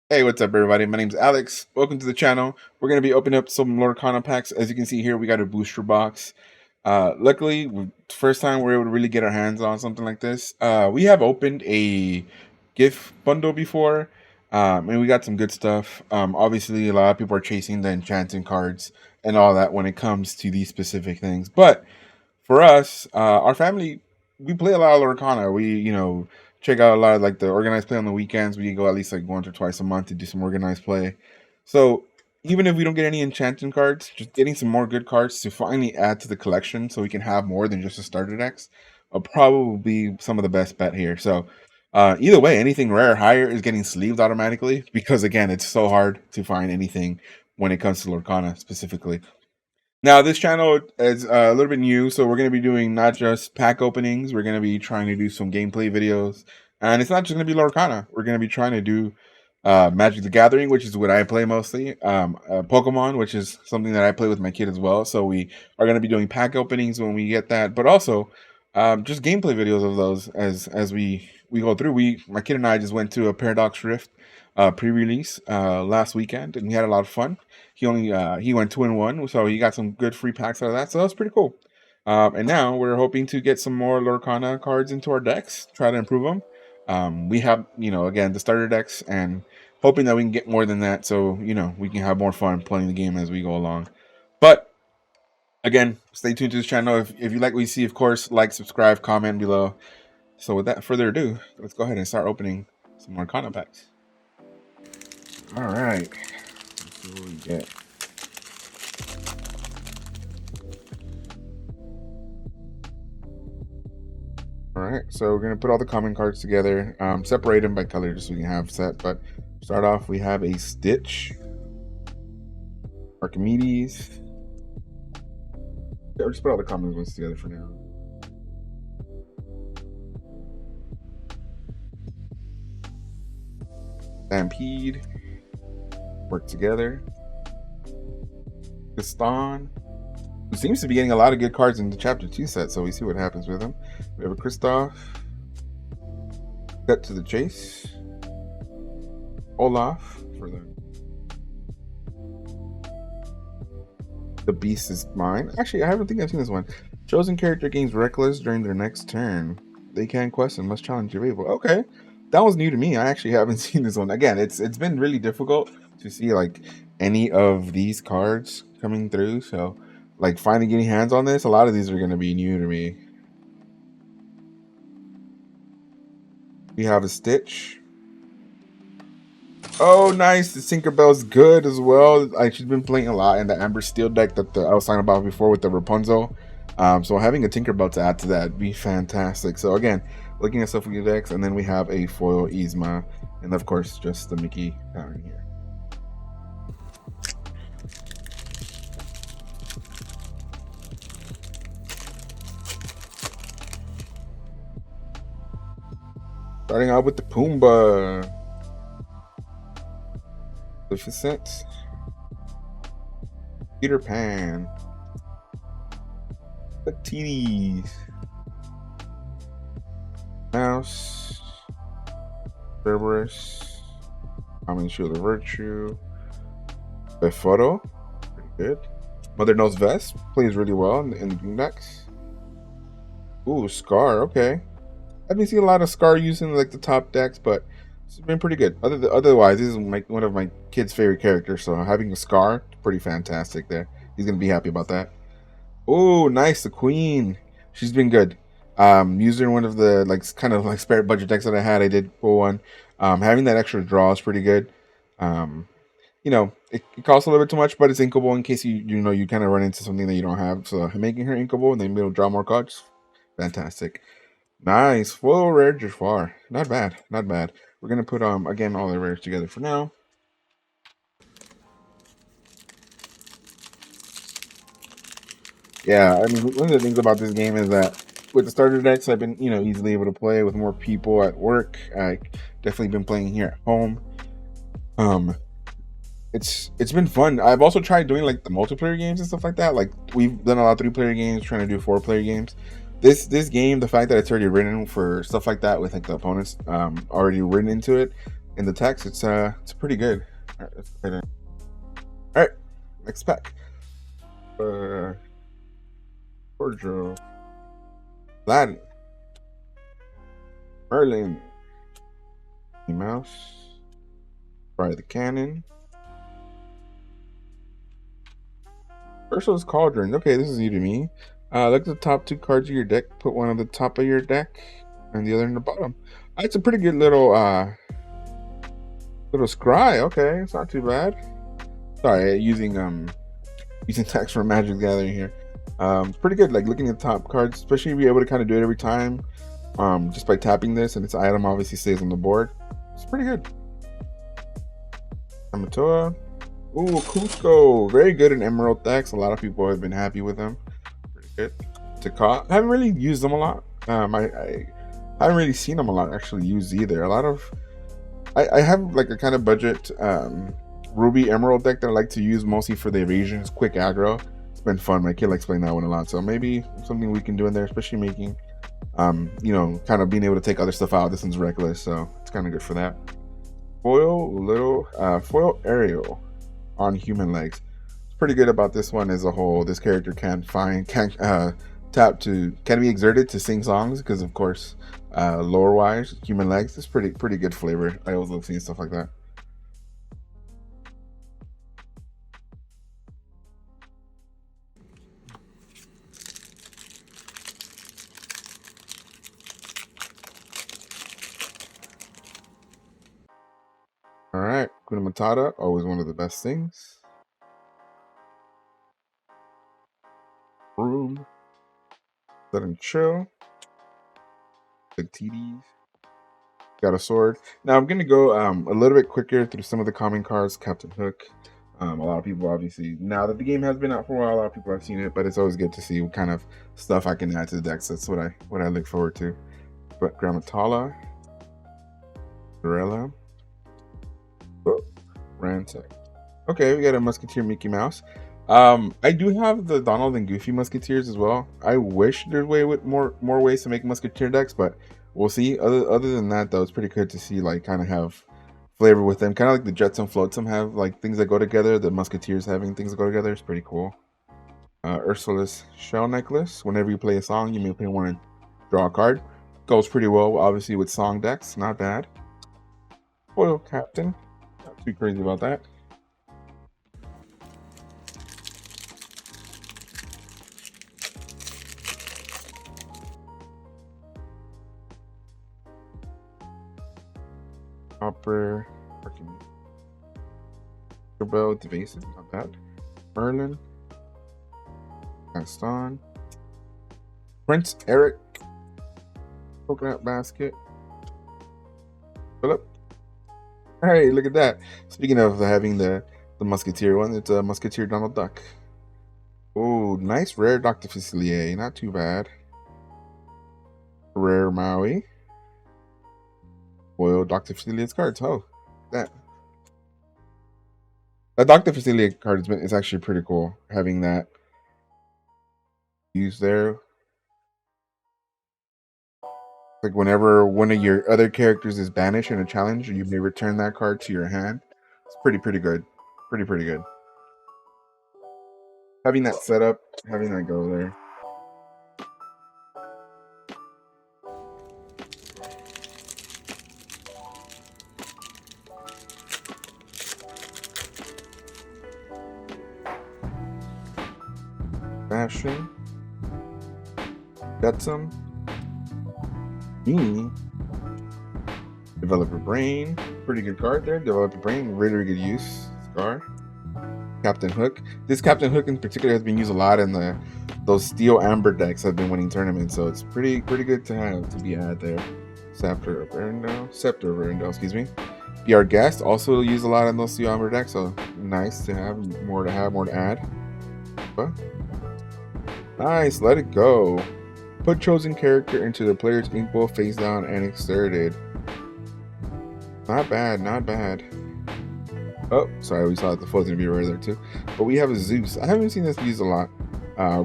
Hey, what's up, everybody? My name's Alex. Welcome to the channel. We're going to be opening up some Lorcana packs. As you can see here, we got a booster box. Luckily, first time we're able to really get our hands on something like this. We have opened a gift bundle before, and we got some good stuff. Obviously, a lot of people are chasing the enchanting cards and all that when it comes to these specific things. But for us, our family, we play a lot of Lorcana. We check out a lot of like the organized play on the weekends. We go at least like once or twice a month to do some organized play. So even if we don't get any enchanting cards, just getting some more good cards to finally add to the collection so we can have more than just a starter decks will probably be some of the best bet here. So either way, anything rare or higher is getting sleeved automatically because again, it's so hard to find anything when it comes to Lorcana specifically. Now, this channel is a little bit new, so we're going to be doing not just pack openings, we're going to be trying to do some gameplay videos. And it's not just going to be Lorcana. We're going to be trying to do Magic the Gathering, which is what I play mostly. Pokemon, which is something that I play with my kid as well. So we are going to be doing pack openings when we get that, but also just gameplay videos of those as we go through. My kid and I just went to a Paradox Rift pre-release last weekend, and we had a lot of fun. He went 2-1, so he got some good free packs out of that. So that was pretty cool. And now we're hoping to get some more Lorcana cards into our decks, try to improve them. We have, again, the starter decks, and hoping that we can get more than that, so we can have more fun playing the game as we go along. But again, stay tuned to this channel. If you like what you see, of course, like, subscribe, comment below. So without further ado, let's go ahead and start opening some more Lorcana packs. All right. Let's see what we get. All right, so we're gonna put all the common cards together, separate them by color just so we can have set. But start off, we have a Stitch, Archimedes. Yeah, we'll just put all the common ones together for now. Stampede, work together. Gaston, who seems to be getting a lot of good cards in the Chapter 2 set, so we see what happens with him. We have a Kristoff, Cut to the Chase, Olaf for the Beast is Mine. Actually, I haven't think I've seen this one. Chosen character gains Reckless during their next turn. They can quest and must challenge your rival. Okay, that was new to me. I actually haven't seen this one. Again, it's been really difficult to see like any of these cards coming through. So like finally getting hands on this, a lot of these are going to be new to me. We have a Stitch. Oh, nice. The Tinkerbell's good as well. She's been playing a lot in the Amber Steel deck that I was talking about before with the Rapunzel. So having a Tinkerbell to add to that would be fantastic. So again, looking at stuff with your decks, and then we have a foil Yzma, and of course just the Mickey down here. Starting out with the Pumbaa. Maleficent, Peter Pan, the TDs, Mouse, Cerberus, Common Shield of Virtue, Befoto, pretty good. Mother Knows Vest plays really well in the green decks. Ooh, Scar, okay. I've been seeing a lot of Scar using like the top decks, but it's been pretty good. Otherwise, this is one of my kid's favorite characters, so having a Scar, pretty fantastic there. He's gonna be happy about that. Oh, nice, the Queen. She's been good. Using one of the kind of like spare budget decks that I had, I did pull one. Having that extra draw is pretty good. It costs a little bit too much, but it's inkable in case you kind of run into something that you don't have. So making her inkable and then be able to draw more cards, fantastic. Nice, full rare Jafar. Not bad, not bad. We're gonna put again all the rares together for now. Yeah, I mean, one of the things about this game is that with the starter decks, I've been easily able to play with more people at work. I definitely been playing here at home. It's been fun. I've also tried doing like the multiplayer games and stuff like that. Like we've done a lot of 3-player games, trying to do 4-player games. This game, the fact that it's already written for stuff like that with like the opponents already written into it, in the text, it's pretty good. All right, let's go ahead and... All right, next pack. Cordial, Latin, Merlin, Mouse, Fry the Cannon, Ursul's Cauldron. Okay, this is new to me. Look at the top 2 cards of your deck. Put one on the top of your deck, and the other in the bottom. It's a pretty good little scry. Okay, it's not too bad. Sorry, using text from Magic Gathering here. It's pretty good. Like looking at the top cards, especially if you're able to kind of do it every time, just by tapping this, and its item obviously stays on the board. It's pretty good. Amatoa. Ooh, Cusco. Very good in Emerald decks. A lot of people have been happy with them. Pretty good. Taka. I haven't really used them a lot. I haven't really seen them a lot actually used either. A lot of... I have like a kind of budget Ruby Emerald deck that I like to use mostly for the evasions, quick aggro. It's been fun. My kid likes playing that one a lot. So maybe something we can do in there, especially making, you know, kind of being able to take other stuff out. This one's reckless, so it's kind of good for that. Foil Ariel on human legs. It's pretty good about this one as a whole. This character can't be exerted to sing songs because, of course, lore wise, human legs is pretty good flavor. I always love seeing stuff like that. All right, Kuna Matata, always one of the best things. Room, Let him chill. Good TDs. Got a sword. Now I'm gonna go a little bit quicker through some of the common cards. Captain Hook. A lot of people, obviously, now that the game has been out for a while, a lot of people have seen it, but it's always good to see what kind of stuff I can add to the decks. That's what I look forward to. But Grammatala, Gorilla, Ransack. Okay, we got a Musketeer Mickey Mouse. I do have the Donald and Goofy Musketeers as well. I wish there's more ways to make Musketeer decks, but we'll see. Other than that, though, it's pretty good to see like kind of have flavor with them, kind of like the Jets and Flotsam have like things that go together. The Musketeers having things that go together is pretty cool. Ursula's Shell Necklace. Whenever you play a song, you may want to draw a card. Goes pretty well, obviously, with song decks. Not bad. Foil Captain. Not too crazy about that. Hopper. Bell, Devasive, not bad. Merlin. Gaston. Prince Eric. Coconut Basket. Philip. Hey, look at that. Speaking of having the Musketeer one, it's a Musketeer Donald Duck. Oh, nice rare Dr. Facilier. Not too bad. Rare Maui. Foil Dr. Facilier's cards. Oh, that. A Dr. Facilier card is actually pretty cool. Having that used there. Like whenever one of your other characters is banished in a challenge, you may return that card to your hand. It's pretty good. Pretty good. Having that set up, having that go there. Fashion. Betsum. Me. Developer Brain. Pretty good card there. Developer Brain. Really good use. Scar. Captain Hook. This Captain Hook in particular has been used a lot in those Steel Amber decks that have been winning tournaments, so it's pretty good to have to be added there. Scepter of Arendelle, excuse me. PR Guest also used a lot in those Steel Amber decks, so nice to have more to add. But nice, let it go. Put chosen character into the player's inkwell face down and exerted. Not bad. Oh, sorry, we saw that the foil's gonna be right there too. But we have a Zeus. I haven't seen this used a lot.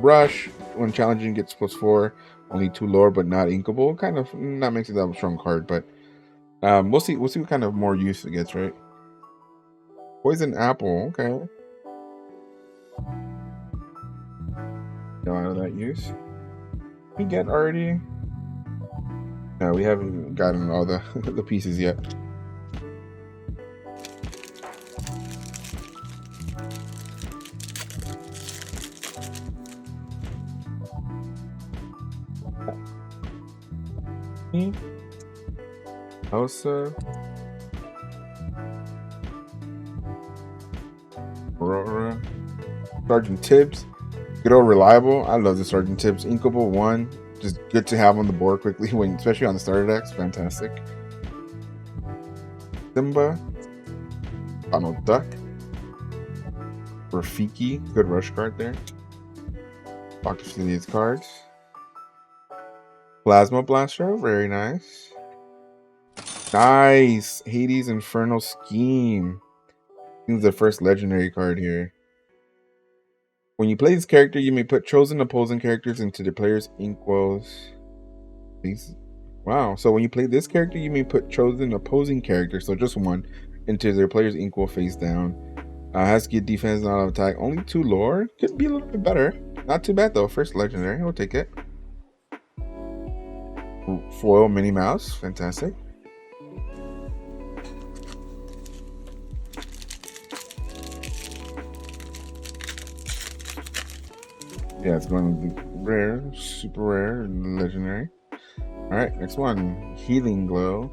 Rush, when challenging, gets +4. Only 2 lore, but not inkable. Kind of not makes it that a strong card, but We'll see. We'll see what kind of more use it gets, right? Poison apple. Okay. Go out of that use. We get already. No, we haven't gotten all the the pieces yet. Elsa, Aurora, Sergeant Tibbs, good old reliable. I love the Sergeant Tibbs. Inkable 1, just good to have on the board quickly when, especially on the starter decks. Fantastic. Simba, Donald Duck, Rafiki, good rush card there. Dr. Celia's cards. Plasma Blaster, very nice. Nice! Hades Infernal Scheme. This is the first legendary card here. When you play this character, you may put chosen opposing characters into the player's inkwells. Wow, so when you play this character, you may put chosen opposing characters, so just one, into their player's inkwell face down. Has to get defense, not attack. Only 2 lore. Could be a little bit better. Not too bad though. First legendary. We'll take it. Foil Minnie Mouse. Fantastic. Yeah, it's going to be rare, super rare, and legendary. Alright, next one. Healing Glow.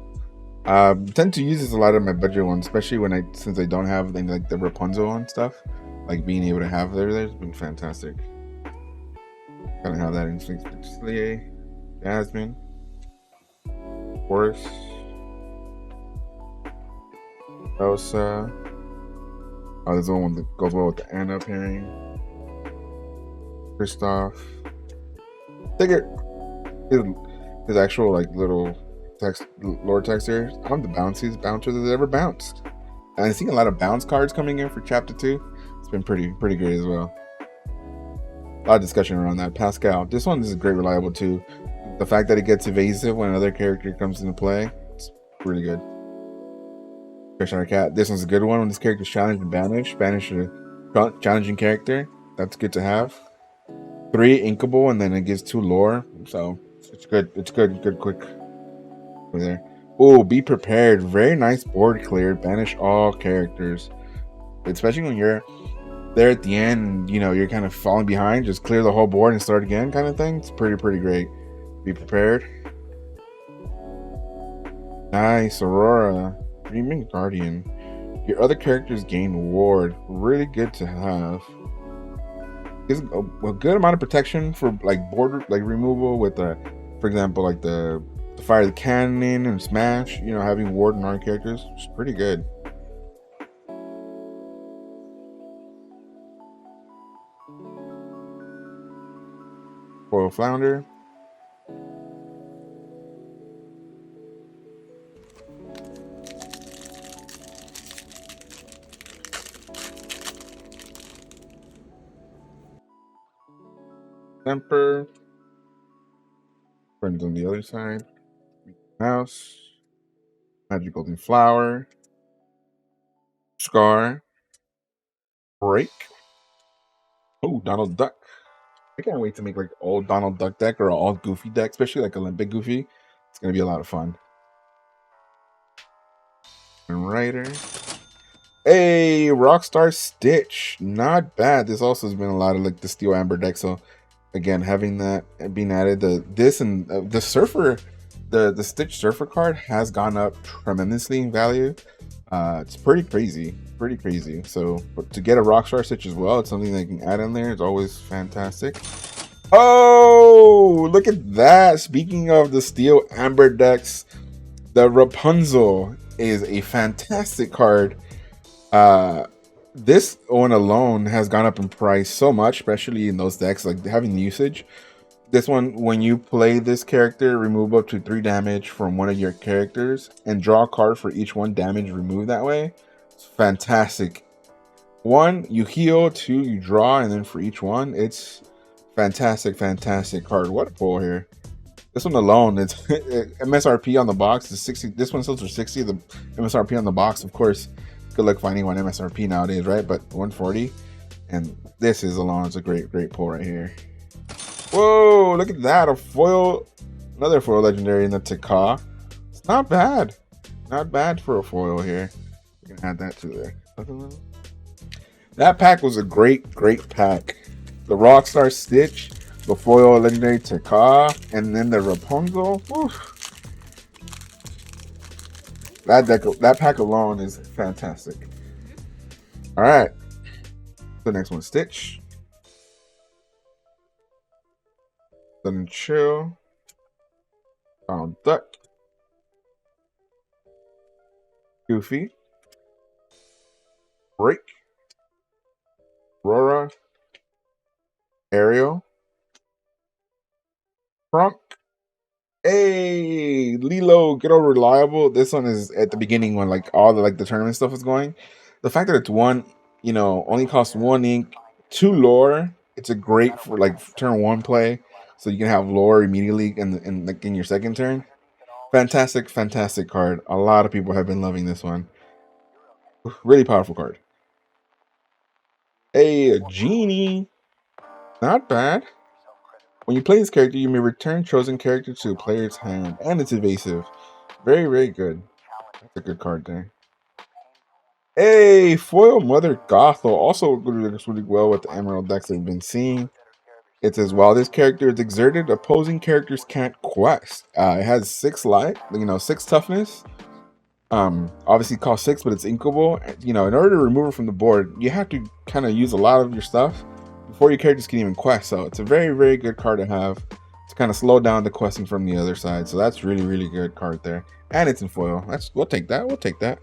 Tend to use this a lot of my budget ones, especially since I don't have any, like the Rapunzel and stuff. Like being able to have there's been fantastic. Gotta have that in Slier, Jasmine, Horse, Elsa. Oh, there's the one that goes well with the Anna pairing. Kristoff. Tigger. His actual like little text, lore text here. I'm the bounciest bouncer that's ever bounced. And I see a lot of bounce cards coming in for Chapter 2. It's been pretty great as well. A lot of discussion around that. Pascal. This one is great reliable too. The fact that it gets evasive when another character comes into play, it's really good. Cheshire Cat. This one's a good one when this character's challenged and banished. Banish a challenging character. That's good to have. 3 inkable, and then it gives 2 lore. So it's good. It's good quick. Over there. Oh, be prepared. Very nice board clear. Banish all characters. Especially when you're there at the end, you know, you're kind of falling behind. Just clear the whole board and start again kind of thing. It's pretty great. Be prepared. Nice. Aurora. Dreaming Guardian. Your other characters gain ward. Really good to have. Gives a good amount of protection for like border like removal with the, for example, like the fire the cannon and smash. You know, having ward on our characters is pretty good. Foil Flounder. Temper. Friends on the other side. Mouse. Magic Golden Flower. Scar. Break. Oh, Donald Duck. I can't wait to make like old Donald Duck deck or an all Goofy deck, especially like Olympic Goofy. It's gonna be a lot of fun. And Rider. Hey, Rockstar Stitch. Not bad. This also has been a lot of like the Steel Amber deck. So again, having that being added, the Surfer, the Stitch Surfer card has gone up tremendously in value. It's pretty crazy. So but to get a Rockstar Stitch as well, it's something they can add in there. It's always fantastic. Oh, look at that. Speaking of the Steel Amber decks, the Rapunzel is a fantastic card. This one alone has gone up in price so much, especially in those decks, like having usage. This one, when you play this character, remove up to 3 damage from one of your characters and draw a card for each 1 damage removed that way. It's fantastic. 1, you heal, 2, you draw, and then for each one, it's fantastic card. What a pull here. This one alone, it's MSRP on the box is 60. This one sells for 60. The MSRP on the box, of course, good luck finding one MSRP nowadays, right? But 140, and this is alone. It's a great pull right here. Whoa, look at that! A foil, another foil legendary in the Taka. It's not bad. Not bad for a foil here. We can add that to there. That pack was a great pack. The Rockstar Stitch, the foil legendary Taka, and then the Rapunzel. Oof. That pack alone is fantastic. All right, the next one, Stitch. Then Chill. Duck. Goofy. Break. Rora. Ariel. Crunk. Hey, Lilo, get over reliable. This one is at the beginning when like all the tournament stuff is going. The fact that it's one, only costs 1 ink, 2 lore. It's a great for like turn 1 play, so you can have lore immediately in your second turn. Fantastic card. A lot of people have been loving this one. Really powerful card. Hey, a genie. Not bad. When you play this character, you may return chosen character to a player's hand, and it's evasive. Very good. That's a good card there. Hey, foil Mother Gothel also works really well with the Emerald decks that we've been seeing. It says while this character is exerted, opposing characters can't quest. It has 6 life, 6 toughness. Obviously costs 6, but it's inkable. In order to remove it from the board, you have to kind of use a lot of your stuff before your characters can even quest. So it's a very good card to have to kind of slow down the questing from the other side. So that's really good card there, and it's in foil. We'll take that. We'll take that.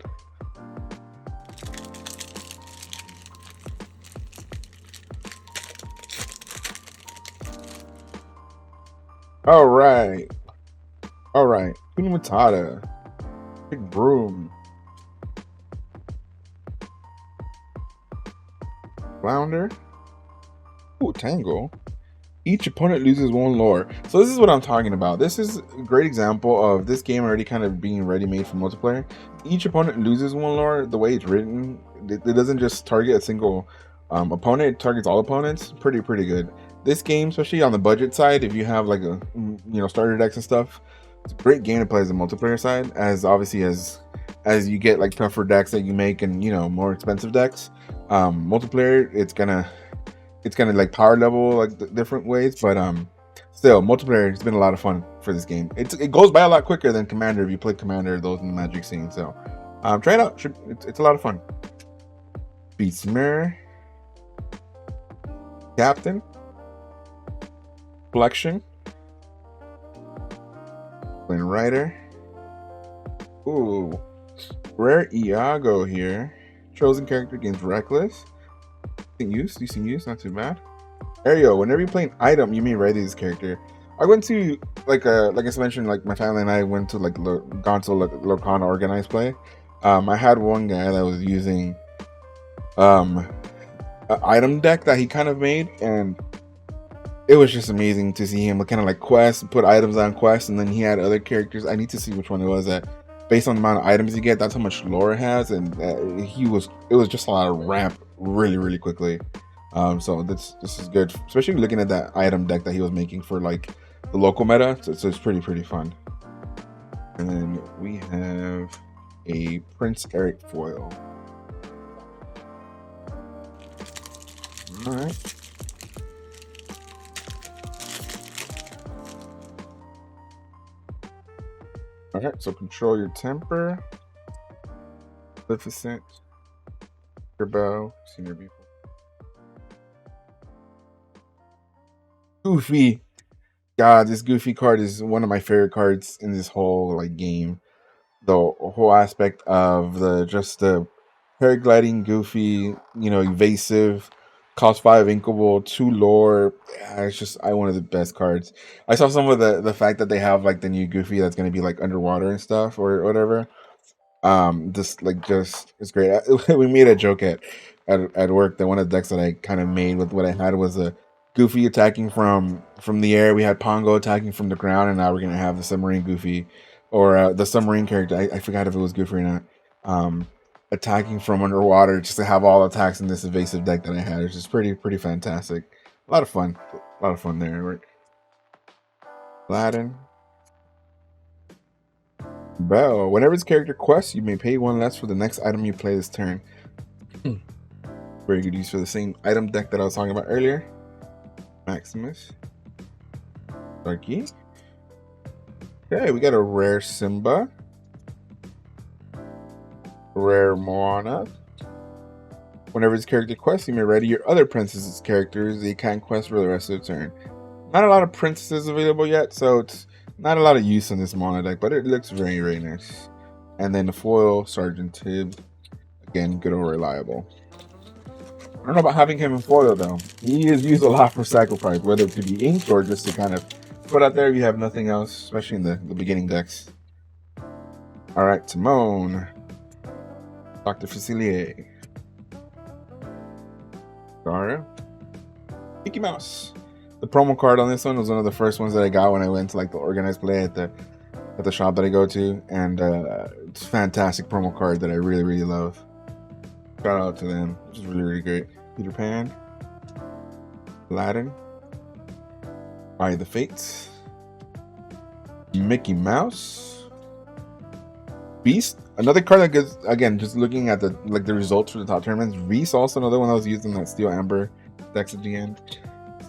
All right. Kuna Matata. Big Broom. Flounder. Ooh, Tangle. Each opponent loses 1 lore. So this is what I'm talking about. This is a great example of this game already kind of being ready-made for multiplayer. Each opponent loses 1 lore. The way it's written, it doesn't just target a single opponent. It targets all opponents. Pretty good. This game, especially on the budget side, if you have like a starter decks and stuff, it's a great game to play as a multiplayer side. As obviously as you get like tougher decks that you make and more expensive decks, multiplayer it's gonna like power level like different ways, but still multiplayer has been a lot of fun for this game. It goes by a lot quicker than Commander if you play Commander, those in the Magic scene. So try it out. It's a lot of fun. Beastmare, Captain, Flexion, Flynn Rider. Ooh, rare Iago here. Chosen character gains Reckless. Decent use, not too bad. Ariel, whenever you play an item, you may ready this character. I went to like I mentioned, like my family and I went to Lorcana organized play. I had one guy that was using an item deck that he kind of made, and it was just amazing to see him kind of like quest, put items on quest, and then he had other characters. I need to see which one it was that. Based on the amount of items you get, that's how much lore it has, and it was just a lot of ramp really quickly. So this is good, especially looking at that item deck that he was making for like the local meta. So it's pretty fun. And then we have a Prince Eric foil. All right. Alright, so control your temper. Maleficent. Turbo. Senior people. Goofy. God, this Goofy card is one of my favorite cards in this whole like game. The whole aspect of the paragliding Goofy, evasive, cost 5 inkable, 2 lore. Yeah, it's just one of the best cards. I saw some of the fact that they have like the new Goofy that's gonna be like underwater and stuff or whatever. Just it's great. We made a joke at work that one of the decks that I kind of made with what I had was a Goofy attacking from the air. We had Pongo attacking from the ground, and now we're gonna have the submarine Goofy, or the submarine character. I forgot if it was Goofy or not. Attacking from underwater, just to have all attacks in this evasive deck that I had. It's just pretty fantastic. A lot of fun. A lot of fun there. Right? Aladdin. Bell. Whenever this character quests, you may pay 1 less for the next item you play this turn. Very good use for the same item deck that I was talking about earlier. Maximus. Darky. Okay, we got a rare Simba. Rare Moana. Whenever this character quests, you may ready your other princess's characters. They can't quest for the rest of the turn. Not a lot of princesses available yet, so it's not a lot of use on this Moana deck, but it looks very nice. And then the foil, Sergeant Tibbs. Again, good or reliable. I don't know about having him in foil though. He is used a lot for sacrifice, whether it could be inked or just to kind of put out there if you have nothing else, especially in the beginning decks. Alright, Timon. Dr. Facilier. Gara. Mickey Mouse. The promo card on this one was one of the first ones that I got when I went to like the organized play at the shop that I go to, and it's a fantastic promo card that I really love. Shout out to them, which is really great. Peter Pan, Aladdin, Eye of the Fates, Mickey Mouse, Beast. Another card that gets, again, just looking at the results for the top tournaments. Reese, also another one that was used in that Steel Amber decks at the end.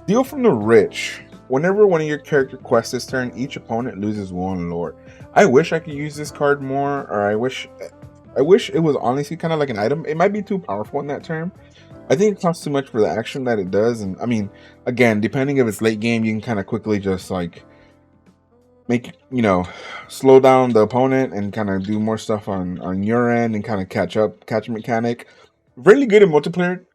Steal from the Rich. Whenever one of your character quests this turn, each opponent loses 1 lore. I wish I could use this card more, or I wish it was honestly kind of like an item. It might be too powerful in that term. I think it costs too much for the action that it does, and I mean, again, depending if it's late game, you can kind of quickly just like make, you know, slow down the opponent and kind of do more stuff on your end and kind of catch mechanic. Really good in multiplayer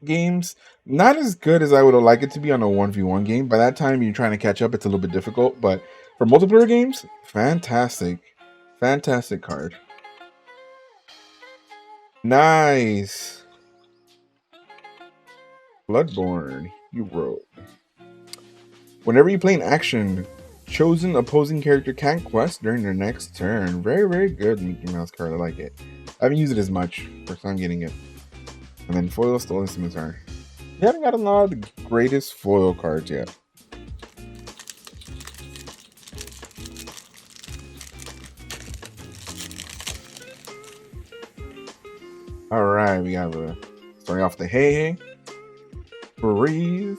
games. Not as good as I would have liked it to be on a 1v1 game. By that time you're trying to catch up, it's a little bit difficult, but for multiplayer games, fantastic card. Nice. Bloodborne hero. Whenever you play an action, chosen opposing character can't quest during their next turn. Very good Mickey Mouse card. I like it. I haven't used it as much. First time getting it. And then foil Stolen Scimitar. We haven't got a lot of the greatest foil cards yet. Alright, we have starting off the Hey, Breeze,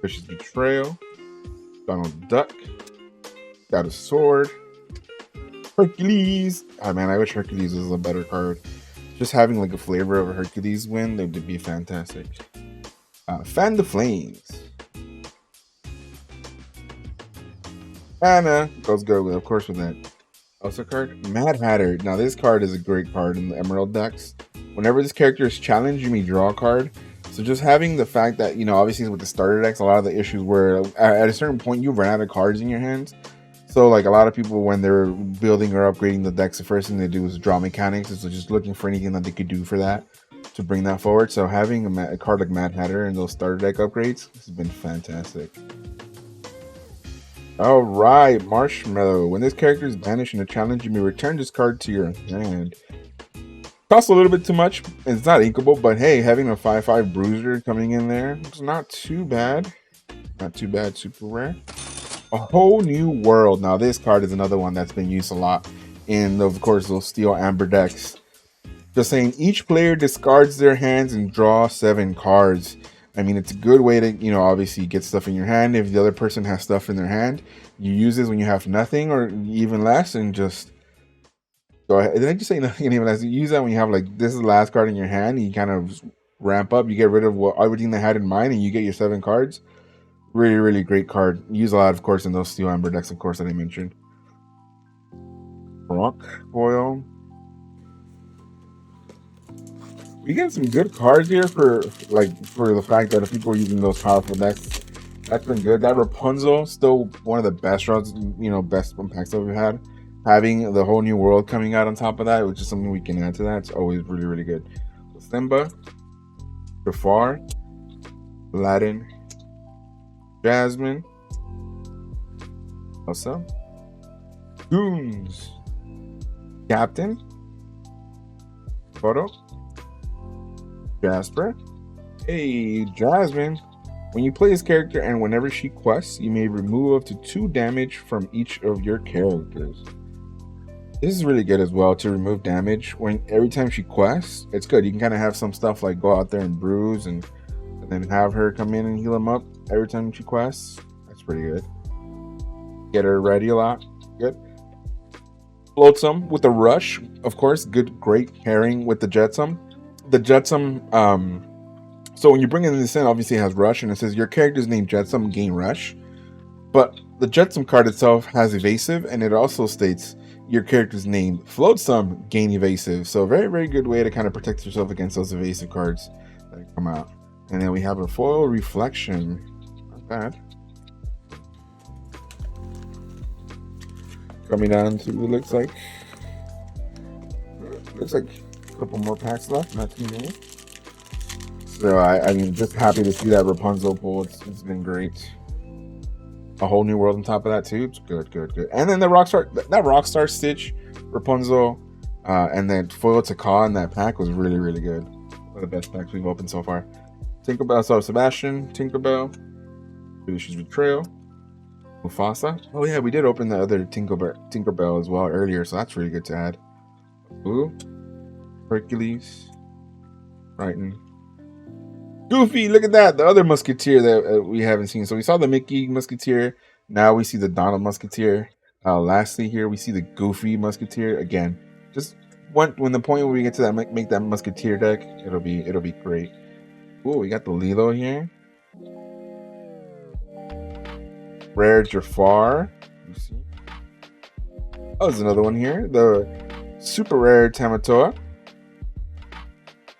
Fish's Betrayal, Donald Duck, got a sword, Hercules. Oh man, I wish Hercules was a better card. Just having like a flavor of a Hercules win, that would be fantastic. Fan the Flames. Anna goes good with, of course, with that. Also card, Mad Hatter. Now this card is a great card in the Emerald decks. Whenever this character is challenged, you may draw a card. So just having the fact that, you know, obviously with the starter decks, a lot of the issues where at a certain point you run out of cards in your hands. So like a lot of people, when they're building or upgrading the decks, the first thing they do is draw mechanics. So just looking for anything that they could do for that to bring that forward. So having a card like Mad Hatter and those starter deck upgrades has been fantastic. All right, Marshmallow. When this character is banished in a challenge, you may return this card to your hand. Costs a little bit too much. It's not inkable, but hey, having a 5/5 Bruiser coming in there, it's not too bad. Not too bad. Super rare. A Whole New World. Now this card is another one that's been used a lot in, of course, those Steel Amber decks. Just saying, each player discards their hands and draw 7 cards. I mean, it's a good way to, you know, obviously get stuff in your hand. If the other person has stuff in their hand, you use this when you have nothing or even less, and just go ahead. Did I just say nothing and even less? You use that when you have like, this is the last card in your hand, and you kind of ramp up. You get rid of everything they had in mind, and you get your 7 cards. Really great card. Use a lot, of course, in those Steel Amber decks, of course, that I mentioned. Rock foil. We get some good cards here for the fact that if people are using those powerful decks, that's been good. That Rapunzel, still one of the best routes, you know, best impacts that we've had. Having the Whole New World coming out on top of that, which is something we can add to that, it's always really good. Simba, Jafar, Aladdin, Jasmine, Elsa, Goons, Captain, Photo, Jasper. Hey, Jasmine. When you play this character and whenever she quests, you may remove up to 2 damage from each of your characters. This is really good as well to remove damage when every time she quests. It's good. You can kind of have some stuff like go out there and bruise and then have her come in and heal him up every time she quests. That's pretty good. Get her ready a lot. Good. Floatsome with the rush, of course. Good, great pairing with the Jetsam. The Jetsam, so when you bring in this in, obviously it has rush, and it says your character's name Jetsam gain rush. But the Jetsam card itself has evasive, and it also states your character's name Floatsome gain evasive. So very, very good way to kind of protect yourself against those evasive cards that come out. And then we have a foil reflection. Not bad. Coming down to looks like a couple more packs left, not too many. So I mean, just happy to see that Rapunzel pull. It's been great. A whole new world on top of that too. It's good, good, good. And then the Rockstar Stitch, Rapunzel, and then foil Taka in that pack was really, really good. One of the best packs we've opened so far. Tinkerbell, so Sebastian, Tinkerbell, Felicia's Betrayal, Mufasa. Oh yeah, we did open the other Tinkerbell as well earlier, so that's really good to add. Ooh, Hercules, Brighton, Goofy. Look at that, the other Musketeer that we haven't seen. So we saw the Mickey Musketeer. Now we see the Donald Musketeer. Lastly, here we see the Goofy Musketeer again. Just when the point where we get to that make that Musketeer deck, it'll be great. Ooh, we got the Lilo here. Rare Jafar. You see? Oh, there's another one here. The super rare Tamatoa.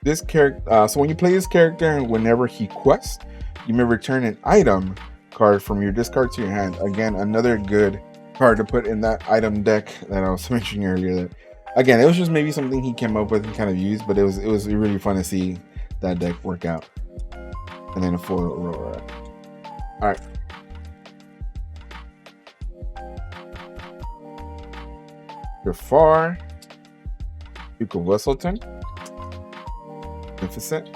This character. So when you play this character, whenever he quests, you may return an item card from your discard to your hand. Again, another good card to put in that item deck that I was mentioning earlier. That, again, it was just maybe something he came up with and kind of used, but it was really fun to see that deck work out. And then a foil Aurora. All right. Jafar, Duke of Whistleton, Magnificent,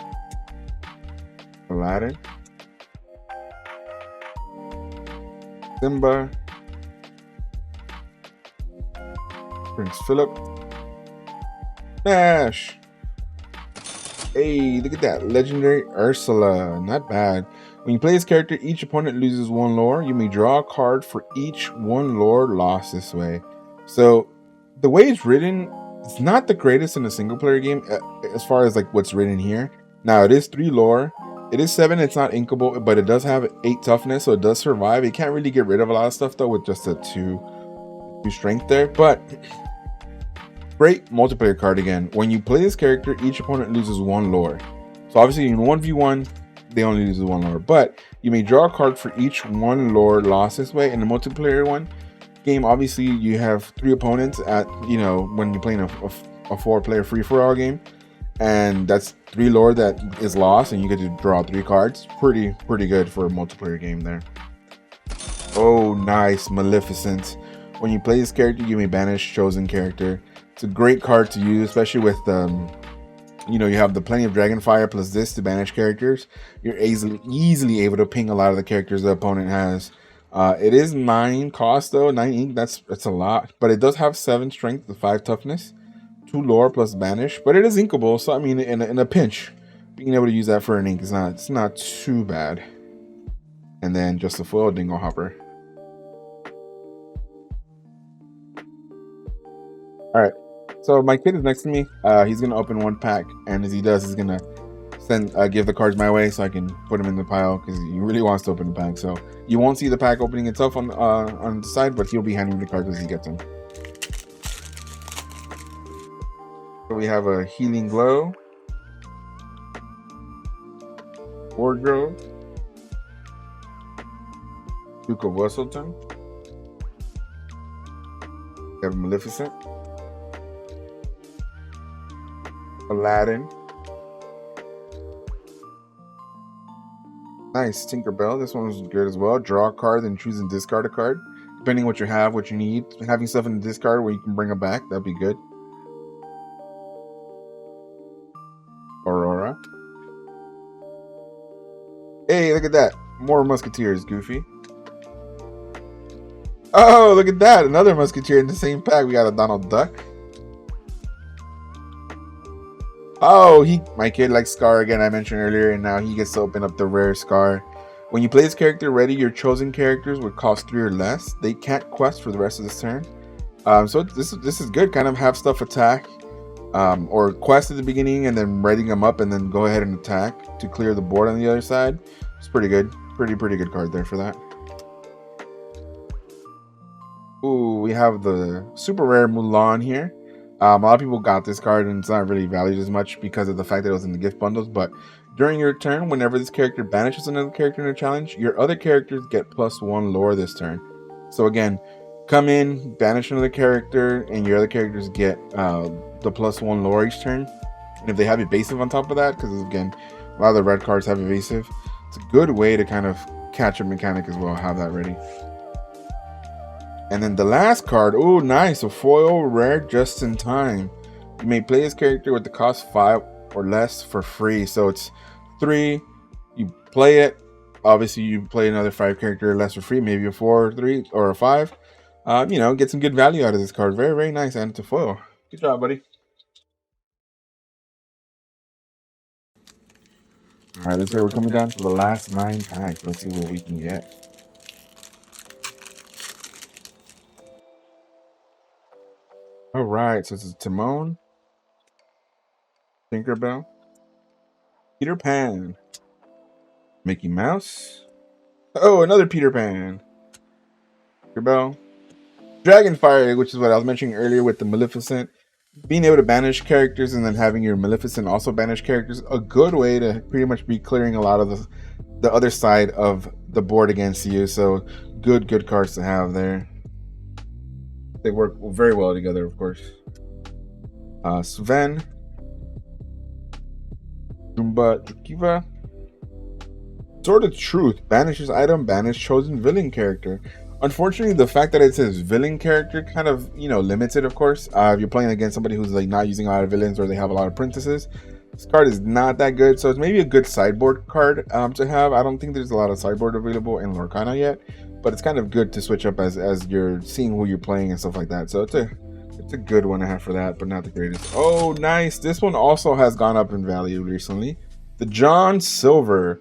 Aladdin, Simba, Prince Philip, Nash. Hey, look at that. Legendary Ursula. Not bad. When you play this character, each opponent loses 1 lore. You may draw a card for each 1 lore lost this way. So the way it's written, it's not the greatest in a single player game as far as like what's written here. Now it is 3 lore. It is 7. It's not inkable, but it does have 8 toughness, so it does survive. It can't really get rid of a lot of stuff though with just a 2 strength there, but great multiplayer card again. When you play this character, each opponent loses 1 lore. So obviously in 1v1, they only lose 1 lore, but you may draw a card for each 1 lore lost this way. In the multiplayer game, obviously you have 3 opponents at, you know, when you're playing a 4-player free-for-all game, and that's 3 lore that is lost, and you get to draw 3 cards. Pretty good for a multiplayer game there. Oh, nice. Maleficent. When you play this character, you may banish chosen character. It's a great card to use, especially with you know, you have the plenty of Dragonfire plus this to banish characters. You're easily able to ping a lot of the characters the opponent has. It is 9 cost though, 9 ink. That's a lot, but it does have 7 strength, 5 toughness, 2 lore plus banish. But it is inkable, so I mean, in a pinch, being able to use that for an ink is not too bad. And then just a foil Dingle Hopper. All right. So my kid is next to me. He's gonna open 1 pack, and as he does, he's gonna give the cards my way so I can put them in the pile because he really wants to open the pack. So you won't see the pack opening itself on the side, but he'll be handing me the cards as he gets them. So we have a Healing Glow, Wardrobe, Duke of Whistleton, we have Maleficent, Aladdin, Nice, Tinkerbell. This one was good as well. Draw a card, then choose and discard a card. Depending what you have, what you need. Having stuff in the discard where you can bring them back, that'd be good. Aurora. Hey, look at that. More Musketeers, Goofy. Oh, look at that. Another Musketeer in the same pack. We got a Donald Duck. Oh, my kid likes Scar again, I mentioned earlier, and now he gets to open up the rare Scar. When you play this character ready, your chosen characters would cost 3 or less. They can't quest for the rest of this turn. So this is good. Kind of have stuff attack, or quest at the beginning, and then readying them up, and then go ahead and attack to clear the board on the other side. It's pretty good. Pretty good card there for that. Ooh, we have the super rare Mulan here. A lot of people got this card, and it's not really valued as much because of the fact that it was in the gift bundles. But during your turn, whenever this character banishes another character in a challenge, your other characters get +1 lore this turn. So again, come in, banish another character, and your other characters get the +1 lore each turn. And if they have evasive on top of that, because again, a lot of the red cards have evasive, it's a good way to kind of catch a mechanic as well. Have that ready. And then the last card, oh nice, a foil rare just in time. You may play this character with the cost 5 or less for free. So it's 3, you play it, obviously you play another 5 character less for free, maybe a 4, 3, or a 5. You know, get some good value out of this card. Very nice, and it's a foil. Good job, buddy. Alright, let's say we're coming down to the last 9 packs. Let's see what we can get. Alright, so this is Timon, Tinkerbell, Peter Pan, Mickey Mouse. Oh, another Peter Pan. Tinkerbell. Dragonfire, which is what I was mentioning earlier with the Maleficent. Being able to banish characters and then having your Maleficent also banish characters, a good way to pretty much be clearing a lot of the other side of the board against you. So good cards to have there. They work very well together, of course. Sven, Jumba Drukiva. Sword of Truth. Banishes item, banish chosen villain character. Unfortunately, the fact that it says villain character kind of, you know, limits it, of course. If you're playing against somebody who's like not using a lot of villains, or they have a lot of princesses, this card is not that good. So it's maybe a good sideboard card to have. I don't think there's a lot of sideboard available in Lorcana yet, but it's kind of good to switch up as you're seeing who you're playing and stuff like that. So it's a good one to have for that, but not the greatest. Oh, nice. This one also has gone up in value recently. The John Silver.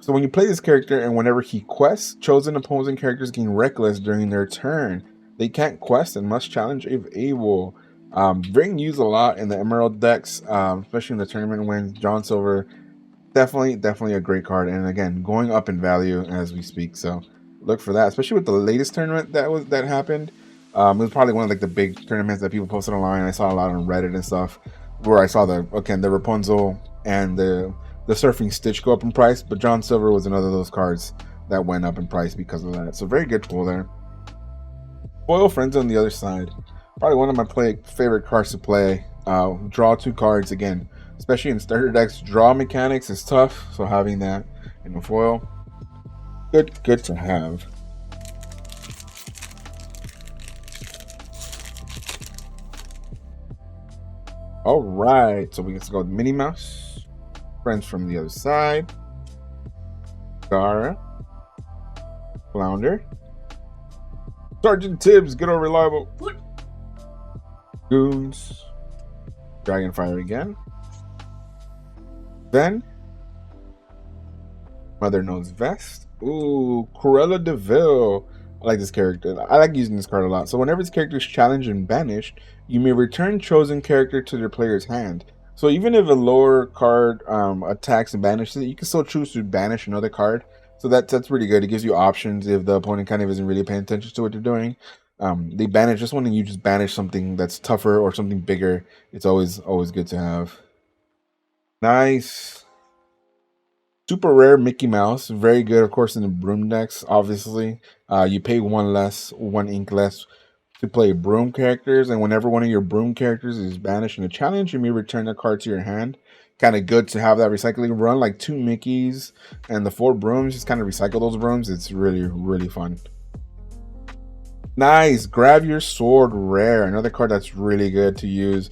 So when you play this character and whenever he quests, chosen opposing characters gain Reckless during their turn. They can't quest and must challenge if able. Being used a lot in the Emerald decks, especially in the tournament wins. John Silver, definitely a great card, and again, going up in value as we speak. So look for that, especially with the latest tournament that happened. It was probably one of like the big tournaments that people posted online. I saw a lot on Reddit and stuff, where I saw the Rapunzel and the Surfing Stitch go up in price, but John Silver was another of those cards that went up in price because of that. So very good pull there. Foil Friends on the other side. Probably one of my favorite cards to play. Draw 2 cards again, especially in starter decks. Draw mechanics is tough, so having that in the foil, good to have. All right, so we get to go with Minnie Mouse, Friends from the other side, Gara, Flounder, Sergeant Tibbs, good old reliable, Goons, Dragonfire again, then Mother Knows Vest. Ooh, Cruella de Vil. I like this character. I like using this card a lot. So whenever this character is challenged and banished, you may return chosen character to their player's hand. So even if a lower card attacks and banishes it, you can still choose to banish another card. So that's pretty good. It gives you options if the opponent kind of isn't really paying attention to what they're doing. They banish this one and you just banish something that's tougher or something bigger. It's always good to have. Nice. Super rare Mickey Mouse, very good, of course, in the broom decks. Obviously, you pay 1 ink less to play broom characters, and whenever one of your broom characters is banished in a challenge, you may return a card to your hand. Kind of good to have that recycling run, like 2 Mickeys and the 4 brooms. Just kind of recycle those brooms. It's really, really fun. Nice. Grab your sword rare. Another card that's really good to use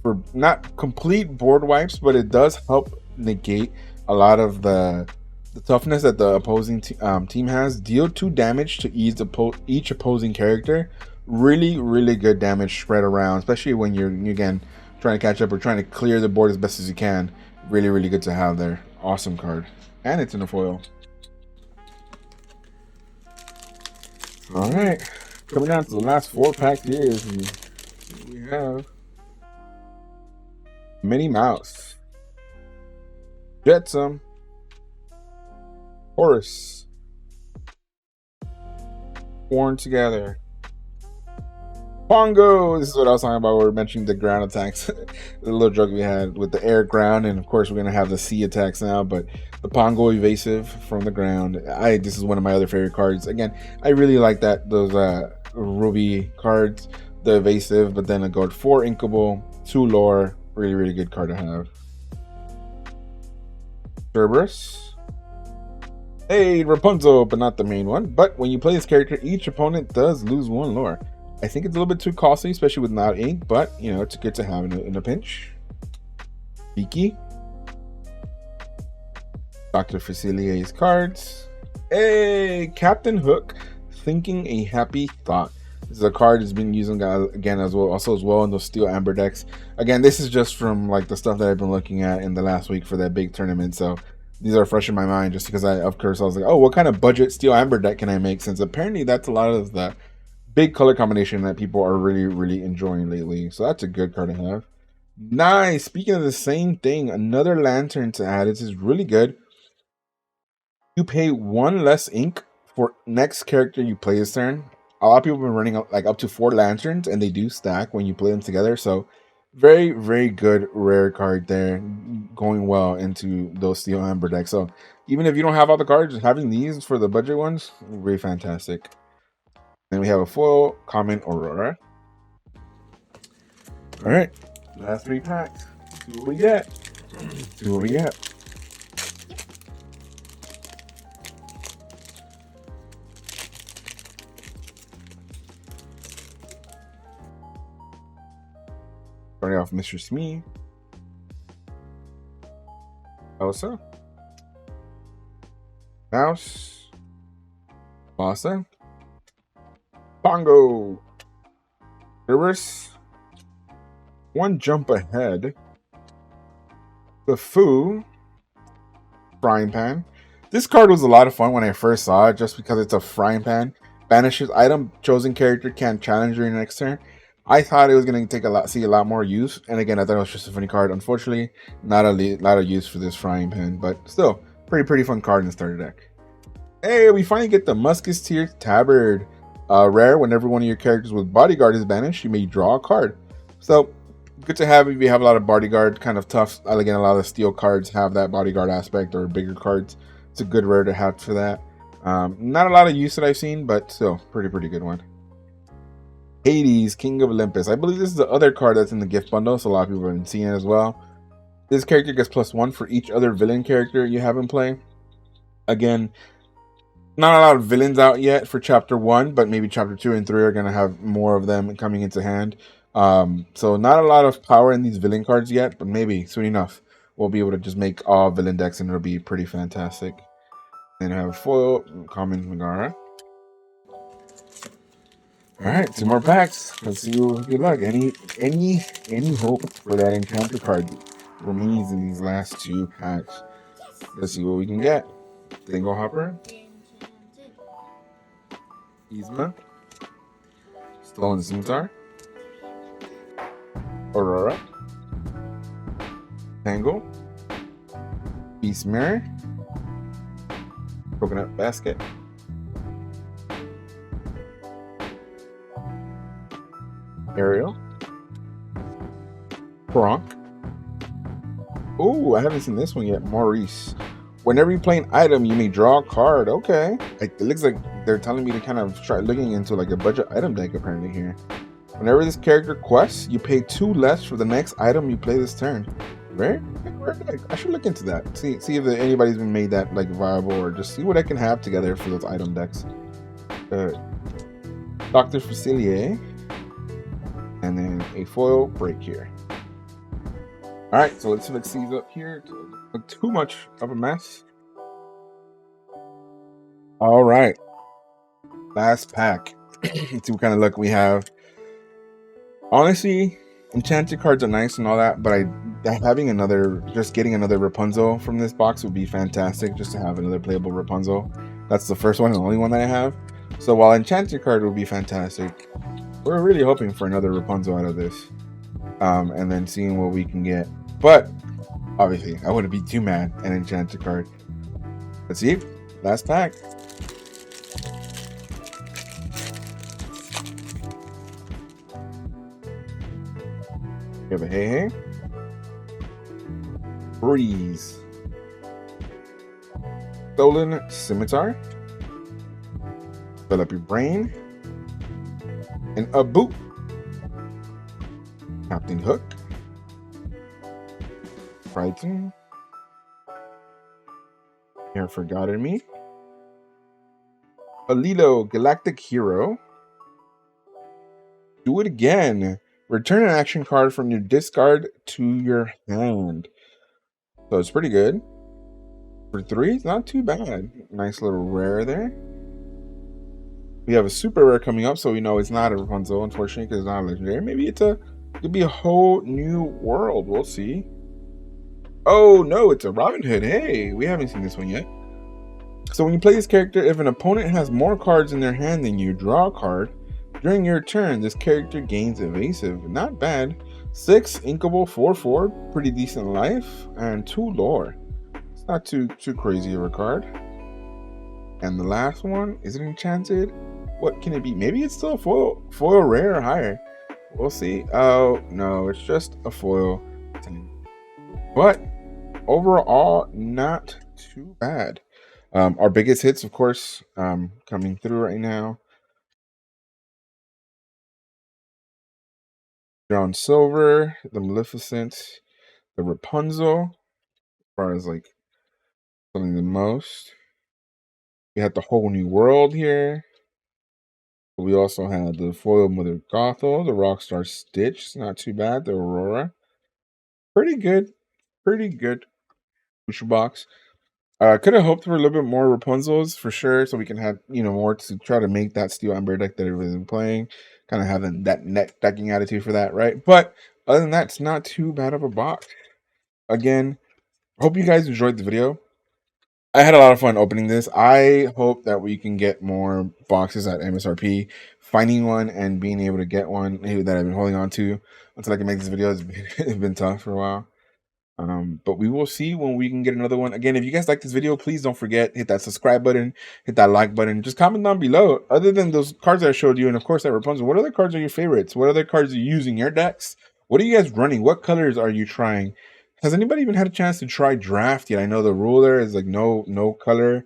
for not complete board wipes, but it does help negate a lot of the toughness that the opposing team has. Deal 2 damage to each opposing character. Really, really good damage spread around, especially when you're, again, trying to catch up or trying to clear the board as best as you can. Really, really good to have there. Awesome card. And it's in a foil. Alright. Coming down to the last 4 packs here. We have Minnie Mouse, Jetsam, Horus, Worn Together, Pongo. This is what I was talking about. We were mentioning the ground attacks. The little joke we had with the air ground, and of course we're gonna have the sea attacks now. But the Pongo evasive from the ground. This is one of my other favorite cards. Again, I really like those Ruby cards, the evasive. But then I go 4 inkable, 2 lore. Really, really good card to have. Cerberus. Hey, Rapunzel, but not the main one. But when you play this character, each opponent does lose 1 lore. I think it's a little bit too costly, especially with not ink, but you know, it's good to have in a pinch. Beaky. Dr. Facilier's cards. Hey, Captain Hook, Thinking a Happy Thought. This is a card that's been using again as well in those Steel Amber decks. Again, this is just from like the stuff that I've been looking at in the last week for that big tournament. So these are fresh in my mind just because of course I was like, oh, what kind of budget Steel Amber deck can I make? Since apparently that's a lot of the big color combination that people are really, really enjoying lately. So that's a good card to have. Nice. Speaking of the same thing, another lantern to add. This is really good. You pay 1 less ink for next character you play this turn. A lot of people have been running like up to 4 lanterns, and they do stack when you play them together. So very, very good rare card there, going well into those Steel Amber decks. So even if you don't have all the cards, having these for the budget ones, really fantastic. Then we have a foil common Aurora. All right, last 3 packs. See what we get. See what we get. Starting off Mr. Smee, Elsa, Mouse, Lhasa, Pongo, Cerberus, One Jump Ahead, the Foo, Frying Pan. This card was a lot of fun when I first saw it, just because it's a frying pan. Banishes item, chosen character can't challenge during next turn. I thought it was going to see a lot more use, and again, I thought it was just a funny card. Unfortunately, not a lot of use for this frying pan, but still, pretty fun card in the starter deck. Hey, we finally get the Musketeer Tabard. Rare, whenever one of your characters with Bodyguard is banished, you may draw a card. So, good to have if you have a lot of Bodyguard, kind of tough. Again, a lot of steel cards have that Bodyguard aspect, or bigger cards. It's a good rare to have for that. Not a lot of use that I've seen, but still, pretty good one. Hades, King of Olympus. I believe this is the other card that's in the gift bundle, so a lot of people have been seeing it as well. This character gets +1 for each other villain character you have in play. Again, not a lot of villains out yet for Chapter 1, but maybe Chapter 2 and 3 are going to have more of them coming into hand. So not a lot of power in these villain cards yet, but maybe soon enough we'll be able to just make all villain decks and it'll be pretty fantastic. Then I have foil, common Megara. All right, 2 more packs. Let's see what good luck. Any hope for that encounter card remains in these last 2 packs. Let's see what we can get. Dingle Hopper, Yzma, Stolen Scimitar, Aurora, Tangle, Beast Mirror, Coconut Basket, Ariel, Kronk. Oh, I haven't seen this one yet. Maurice. Whenever you play an item, you may draw a card. Okay. It looks like they're telling me to kind of try looking into like a budget item deck apparently here. Whenever this character quests, you pay 2 less for the next item you play this turn. Very good. I should look into that. See if anybody's been made that like viable, or just see what I can have together for those item decks. Dr. Facilier. And then a foil break here. Alright, so let's mix these up here. Look too much of a mess. Alright. Last pack. Let's see what kind of luck we have. Honestly, enchanted cards are nice and all that, but getting another Rapunzel from this box would be fantastic, just to have another playable Rapunzel. That's the first one and the only one that I have. So while enchanted card would be fantastic, we're really hoping for another Rapunzel out of this. And then seeing what we can get. But obviously, I wouldn't be too mad an enchanted card. Let's see. Last pack. We have a Hey, Breeze, Stolen Scimitar, Fill Up Your Brain, and a boot. Captain Hook, Triton, Never Forgotten Me, Alilo, Galactic Hero, Do It Again. Return an action card from your discard to your hand. So it's pretty good. For 3, it's not too bad. Nice little rare there. We have a super rare coming up, so we know it's not a Rapunzel, unfortunately, because it's not a legendary. Maybe it could be a whole new world. We'll see. Oh no, it's a Robin Hood. Hey, we haven't seen this one yet. So when you play this character, if an opponent has more cards in their hand than you, draw a card. During your turn, this character gains evasive. Not bad. 6 inkable, 4/4, pretty decent life, and 2 lore. It's not too crazy of a card. And the last one, is it enchanted? What can it be? Maybe it's still a foil rare or higher. We'll see. Oh no, it's just a foil. But overall, not too bad. Our biggest hits, of course, coming through right now. John Silver, the Maleficent, the Rapunzel, as far as like something the most. We had the Whole New World here. We also had the foil Mother Gothel, the Rockstar Stitch. It's not too bad. The Aurora. Pretty good. Pretty good. Booster box. Could have hoped for a little bit more Rapunzels for sure, so we can have more to try to make that Steel Ember deck that everybody's been playing. Kind of having that net decking attitude for that, right? But other than that, it's not too bad of a box. Again, hope you guys enjoyed the video. I had a lot of fun opening this. I hope that we can get more boxes at MSRP. Finding one and being able to get one that I've been holding on to until I can make this video has been tough for a while. But we will see when we can get another one. Again, if you guys like this video, please don't forget, hit that subscribe button, hit that like button. Just comment down below. Other than those cards that I showed you, and of course that Rapunzel, what other cards are your favorites? What other cards are you using in your decks? What are you guys running? What colors are you trying? Has anybody even had a chance to try draft yet? I know the rule there is like no color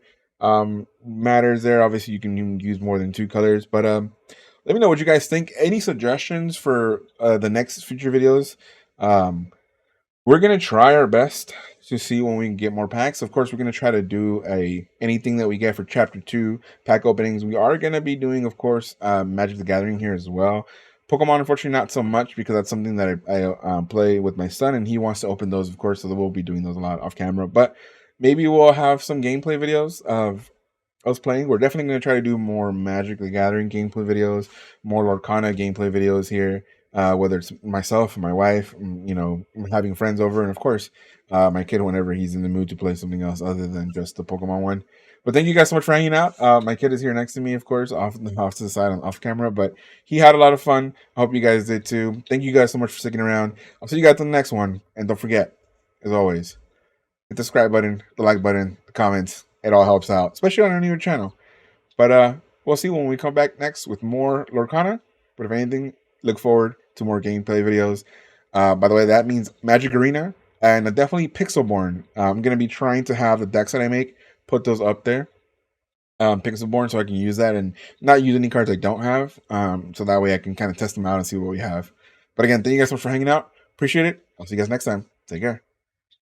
matters there. Obviously you can even use more than 2 colors, but let me know what you guys think. Any suggestions for the next future videos? We're going to try our best to see when we can get more packs. Of course, we're going to try to do anything that we get for Chapter 2 pack openings. We are going to be doing, of course, Magic the Gathering here as well. Pokemon, unfortunately, not so much because that's something that I play with my son, and he wants to open those, of course, so we'll be doing those a lot off camera. But maybe we'll have some gameplay videos of us playing. We're definitely going to try to do more Magic the Gathering gameplay videos, more Lorcana gameplay videos here. Whether it's myself and my wife, having friends over, and of course, my kid whenever he's in the mood to play something else other than just the Pokemon one. But thank you guys so much for hanging out. My kid is here next to me, of course, off to the side off camera, but he had a lot of fun. I hope you guys did too. Thank you guys so much for sticking around. I'll see you guys in the next one. And don't forget, as always, hit the subscribe button, the like button, the comments. It all helps out, especially on our newer channel. But we'll see when we come back next with more Lorcana. But if anything, look forward to more gameplay videos. By the way, that means Magic Arena and definitely Pixelborn. I'm gonna be trying to have the decks that I make, put those up there, Pixelborn, so I can use that and not use any cards I don't have. So that way I can kind of test them out and see what we have. But again, thank you guys so much for hanging out. Appreciate it. I'll see you guys next time. Take care.